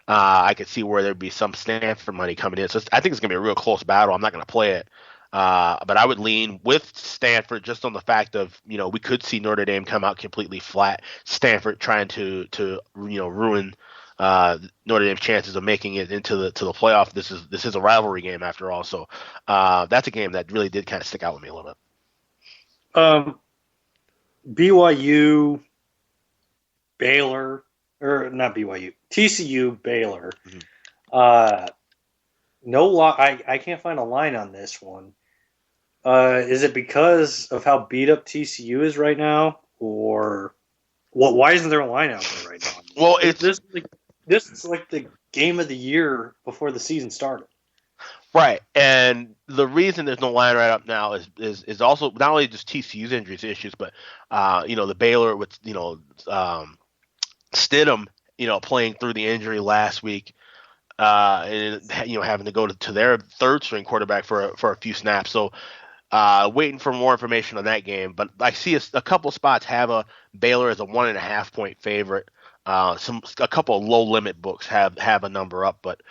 I could see where there'd be some Stanford money coming in. So I think it's going to be a real close battle. I'm not going to play it. But I would lean with Stanford just on the fact of, we could see Notre Dame come out completely flat. Stanford trying to ruin Notre Dame's chances of making it into the playoff. This is a rivalry game after all. So that's a game that really did kind of stick out with me a little bit. BYU, Baylor, or not BYU, TCU, Baylor. No, I can't find a line on this one. Is it because of how beat up TCU is right now, or what? Why isn't there a line out there right now? Well, this is like the game of the year before the season started. Right, and the reason there's no line right up now is also not only just TCU's injuries issues, but the Baylor with Stidham playing through the injury last week, and having to go to their third string quarterback for a few snaps. So waiting for more information on that game, but I see a couple spots have a Baylor as a 1.5 point favorite. A couple of low limit books have a number up, but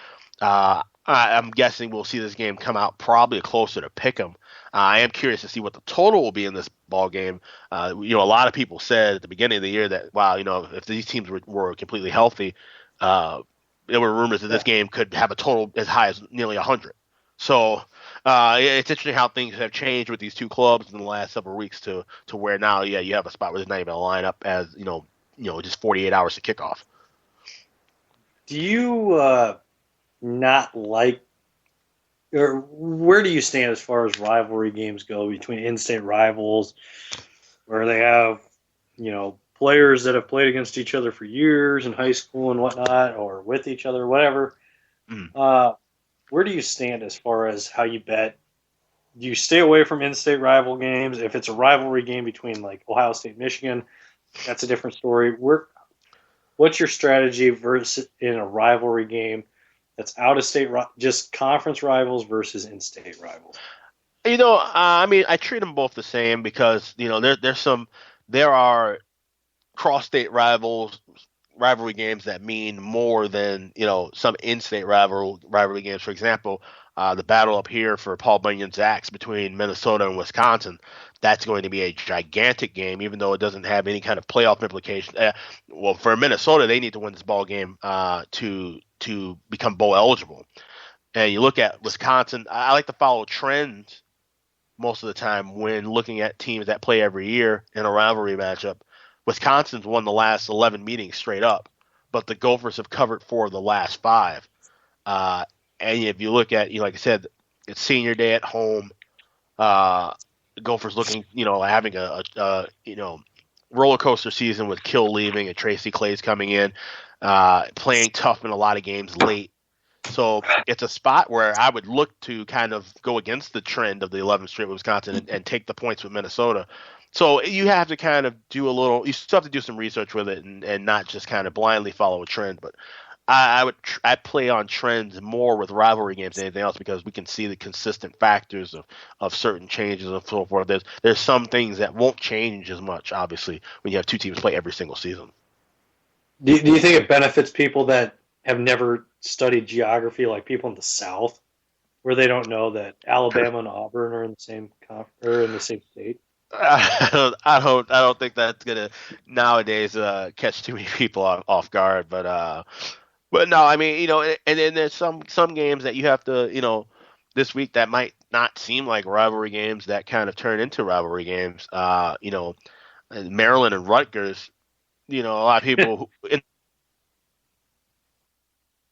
I'm guessing we'll see this game come out probably closer to pick'em. I am curious to see what the total will be in this ball game. A lot of people said at the beginning of the year that, wow, if these teams were completely healthy, there were rumors that this game could have a total as high as nearly 100. So it's interesting how things have changed with these two clubs in the last several weeks to where now, you have a spot where there's not even a lineup as just 48 hours to kickoff. Do you not like, or where do you stand as far as rivalry games go between in-state rivals, where they have players that have played against each other for years in high school and whatnot, or with each other, whatever? Where do you stand as far as how you bet? Do you stay away from in-state rival games? If it's a rivalry game between like Ohio State, Michigan, that's a different story. What's your strategy versus in a rivalry game that's out of state, just conference rivals versus in-state rivals? I treat them both the same because there are cross-state rivalry games that mean more than some in-state rivalry games. For example, the battle up here for Paul Bunyan's axe between Minnesota and Wisconsin. That's going to be a gigantic game, even though it doesn't have any kind of playoff implication. Well, for Minnesota, they need to win this ball game to become bowl eligible. And you look at Wisconsin. I like to follow trends most of the time when looking at teams that play every year in a rivalry matchup. Wisconsin's won the last 11 meetings straight up, but the Gophers have covered 4 of the last 5. And if you look at, like I said, it's senior day at home. Gophers looking, having a roller coaster season with Kill leaving and Tracy Claeys coming in, playing tough in a lot of games late. So it's a spot where I would look to kind of go against the trend of the 11th straight with Wisconsin and take the points with Minnesota. So you have to kind of you still have to do some research with it and not just kind of blindly follow a trend. But I play on trends more with rivalry games than anything else because we can see the consistent factors of certain changes and so forth. There's some things that won't change as much, obviously, when you have two teams play every single season. Do you think it benefits people that have never studied geography, like people in the South, where they don't know that Alabama and Auburn are in the same state? I don't think that's gonna nowadays catch too many people off guard, but no, I mean, and then there's some games that you have to, this week that might not seem like rivalry games that kind of turn into rivalry games. Maryland and Rutgers, a lot of people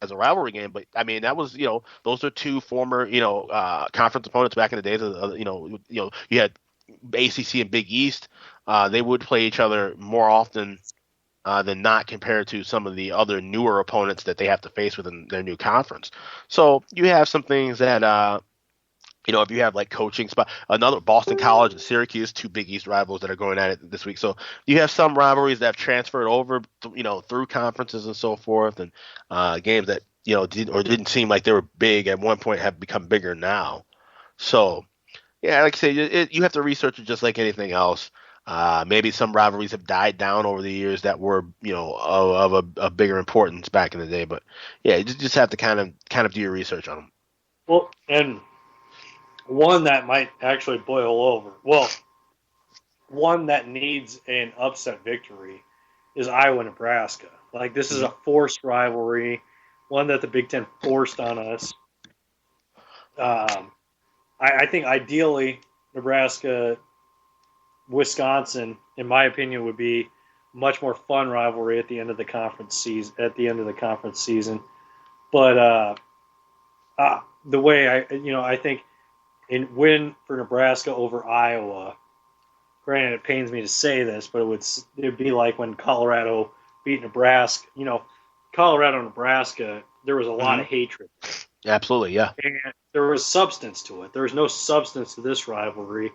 as a rivalry game, but I mean that was, those are two former, conference opponents back in the days of, you had ACC and Big East. They would play each other more often than not compared to some of the other newer opponents that they have to face within their new conference. So you have some things that, if you have like coaching spot, another Boston College and Syracuse, 2 Big East rivals that are going at it this week. So you have some rivalries that have transferred over, through conferences and so forth, and games that, didn't seem like they were big at one point have become bigger now. So, yeah, like I say, you have to research it just like anything else. Maybe some rivalries have died down over the years that were, of a bigger importance back in the day. But yeah, you just have to kind of do your research on them. Well, and one that might actually boil over. Well, one that needs an upset victory is Iowa-Nebraska. Like, this is a forced rivalry, one that the Big Ten forced on us. I think ideally Nebraska Wisconsin, in my opinion, would be much more fun rivalry at the end of the conference season. But the way I think in win for Nebraska over Iowa. Granted, it pains me to say this, but it'd be like when Colorado beat Nebraska. Colorado, Nebraska, there was a lot of hatred. Absolutely, yeah. And there was substance to it. There's no substance to this rivalry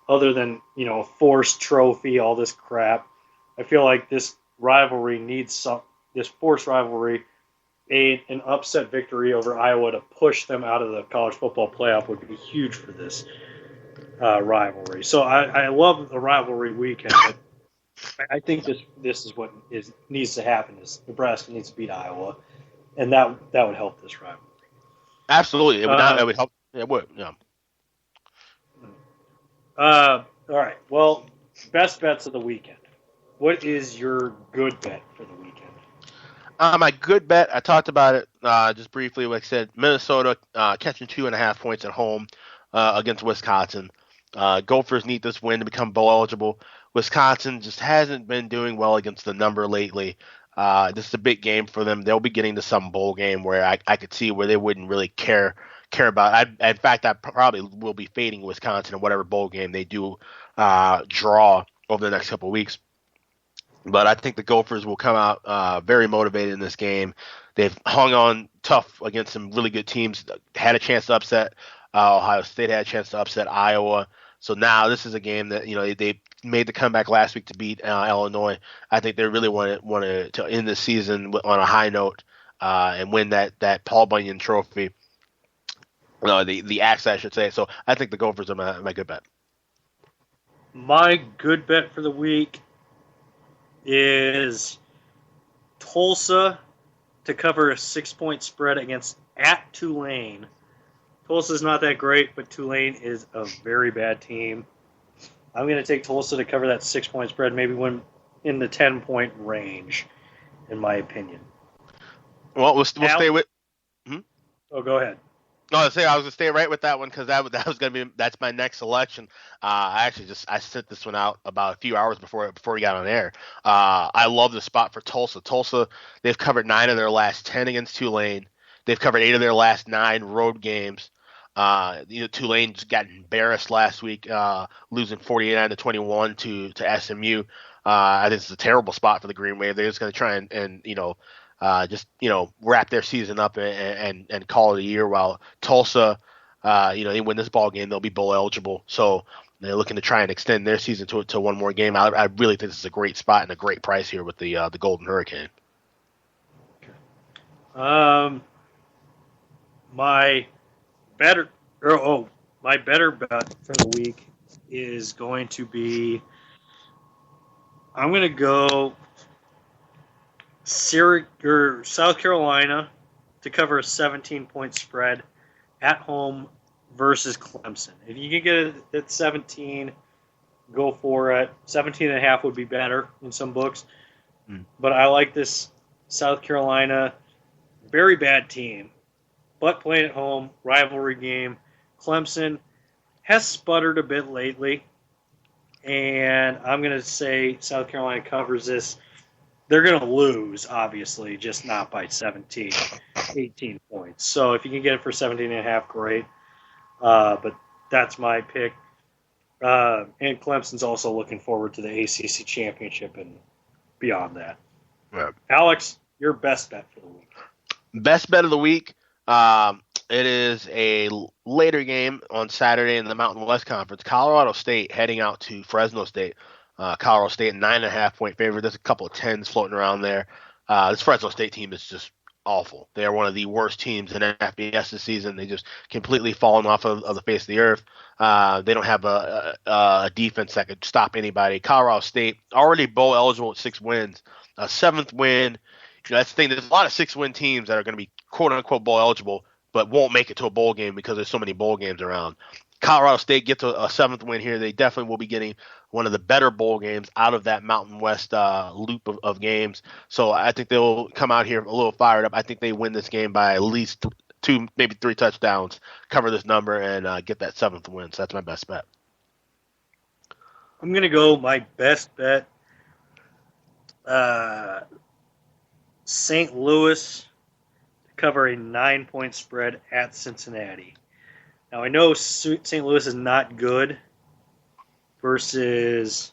other than, a forced trophy, all this crap. I feel like this rivalry needs this forced rivalry, an upset victory over Iowa to push them out of the college football playoff would be huge for this rivalry. So I love the rivalry weekend, but I think this is what needs to happen is Nebraska needs to beat Iowa, and that would help this rivalry. Absolutely, it would help. It would, yeah. All right. Well, best bets of the weekend. What is your good bet for the weekend? My good bet, I talked about it just briefly. Like I said, Minnesota catching 2.5 points at home against Wisconsin. Gophers need this win to become bowl eligible. Wisconsin just hasn't been doing well against the number lately. This is a big game for them. They'll be getting to some bowl game where I could see where they wouldn't really care about. In fact, I probably will be fading Wisconsin in whatever bowl game they do draw over the next couple of weeks. But I think the Gophers will come out very motivated in this game. They've hung on tough against some really good teams. Had a chance to upset Ohio State. Had a chance to upset Iowa. So now this is a game that they made the comeback last week to beat Illinois. I think they really want to end the season on a high note and win that Paul Bunyan Trophy. The axe, I should say. So I think the Gophers are my good bet. My good bet for the week is Tulsa to cover a 6-point spread at Tulane. Tulsa's not that great, but Tulane is a very bad team. I'm going to take Tulsa to cover that 6-point spread, maybe win in the 10-point range, in my opinion. Well, we'll stay with. Oh, go ahead. No, I was going to stay right with that one because that's my next selection. I sent this one out about a few hours before we got on air. I love the spot for Tulsa. Tulsa, they've covered 9 of their last 10 against Tulane. They've covered 8 of their last 9 road games. Tulane just got embarrassed last week, losing 48-21 to SMU. I think it's a terrible spot for the Green Wave. They're just going to try and wrap their season up and call it a year. While Tulsa, they win this ball game, they'll be bowl eligible. So they're looking to try and extend their season to one more game. I really think this is a great spot and a great price here with the Golden Hurricane. My better bet for the week is going to be I'm going to go South Carolina to cover a 17-point spread at home versus Clemson. If you can get it at 17, go for it. 17.5 would be better in some books. But I like this South Carolina, very bad team, but playing at home, rivalry game. Clemson has sputtered a bit lately, and I'm going to say South Carolina covers this. They're going to lose, obviously, just not by 17, 18 points. So if you can get it for 17.5, great. But that's my pick. And Clemson's also looking forward to the ACC championship and beyond that. Right. Alex, your best bet for the week. Best bet of the week. It is a later game on Saturday in the Mountain West Conference. Colorado State heading out to Fresno State. Colorado State 9.5-point favorite. There's a couple of 10s floating around there. This Fresno State team is just awful. They are one of the worst teams in FBS this season. They just completely fallen off of the face of the earth. They don't have a defense that could stop anybody. Colorado State already bowl eligible with 6 wins. A 7th win. That's the thing. There's a lot of 6-win teams that are going to be quote-unquote bowl eligible but won't make it to a bowl game because there's so many bowl games around. Colorado State gets a 7th win here. They definitely will be getting one of the better bowl games out of that Mountain West loop of games. So I think they'll come out here a little fired up. I think they win this game by at least 2, maybe 3 touchdowns, cover this number, and get that 7th win. So that's my best bet. I'm going to go my best bet. St. Louis to cover a 9-point spread at Cincinnati. Now, I know St. Louis is not good versus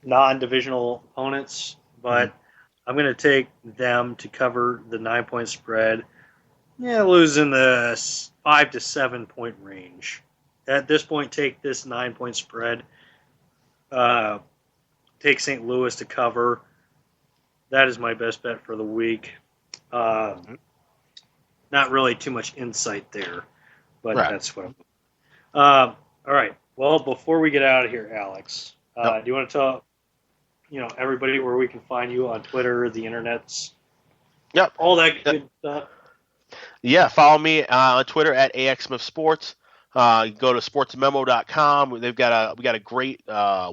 non-divisional opponents, but I'm going to take them to cover the 9-point spread. Yeah, lose in the 5 to 7 point range. At this point, take this 9-point spread. Take St. Louis to cover. That is my best bet for the week. Not really too much insight there, but that's what I'm. All right. Well, before we get out of here, Alex, do you want to tell everybody where we can find you on Twitter, the internets? Yep. All that good stuff. Yeah, follow me on Twitter at AXSmithSports. You go to sportsmemo.com. We got a great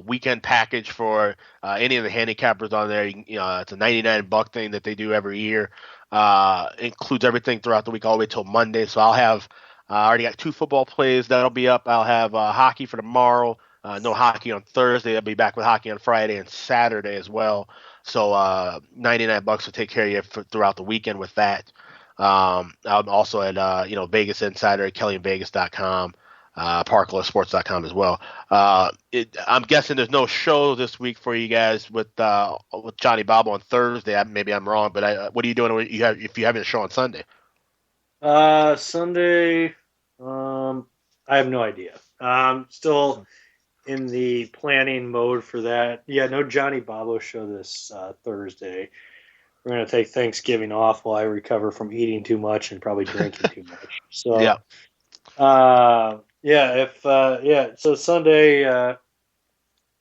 weekend package for any of the handicappers on there. It's a $99 thing that they do every year. Includes everything throughout the week all the way till Monday. So I'll have already got 2 football plays that'll be up. I'll have hockey for tomorrow. No hockey on Thursday. I'll be back with hockey on Friday and Saturday as well. So $99 will take care of you throughout the weekend with that. I'm also at Vegas Insider at KellyInVegas.com, ParkLawSports.com as well. I'm guessing there's no show this week for you guys with Johnny Bobo on Thursday. Maybe I'm wrong, but what are you doing if you have a show on Sunday? Sunday, I have no idea. I'm still in the planning mode for that. Yeah, no Johnny Bobo show this Thursday. We're going to take Thanksgiving off while I recover from eating too much and probably drinking too much. So, so Sunday,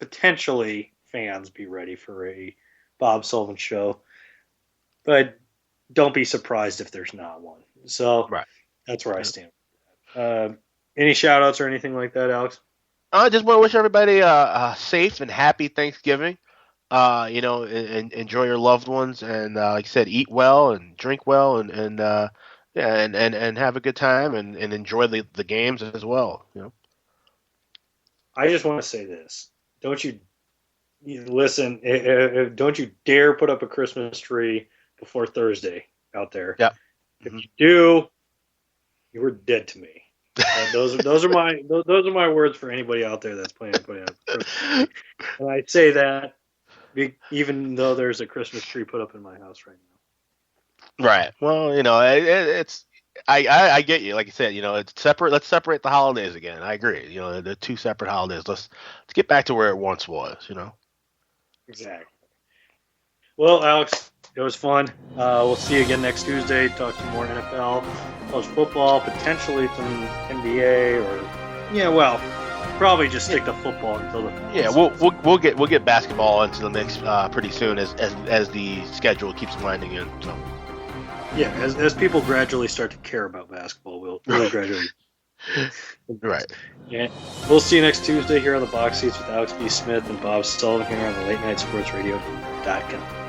potentially fans be ready for a Bob Sullivan show, but don't be surprised if there's not one. So that's where I stand. Any shout outs or anything like that, Alex? I just want to wish everybody a safe and happy Thanksgiving. And enjoy your loved ones, and like I said, eat well and drink well, and have a good time, and enjoy the games as well. I just want to say this: don't you listen? Don't you dare put up a Christmas tree before Thursday out there. Yep. If you do, you were dead to me. Those are my words for anybody out there that's planning to put up a Christmas tree. And I say that even though there's a Christmas tree put up in my house right now. Right. Well, it's I get you. Like I said, it's separate. Let's separate the holidays again. I agree. The 2 separate holidays. Let's get back to where it once was. Exactly. Well, Alex, it was fun. We'll see you again next Tuesday. Talk some more NFL, college football, potentially some NBA, or probably just stick to football until the fall. Yeah, we'll get basketball into the mix pretty soon as the schedule keeps winding in. So. Yeah, as people gradually start to care about basketball, we'll gradually. Right. Yeah. We'll see you next Tuesday here on the Box Seats with Alex B. Smith and Bob Sullivan here on the LateNightSportsRadio.com.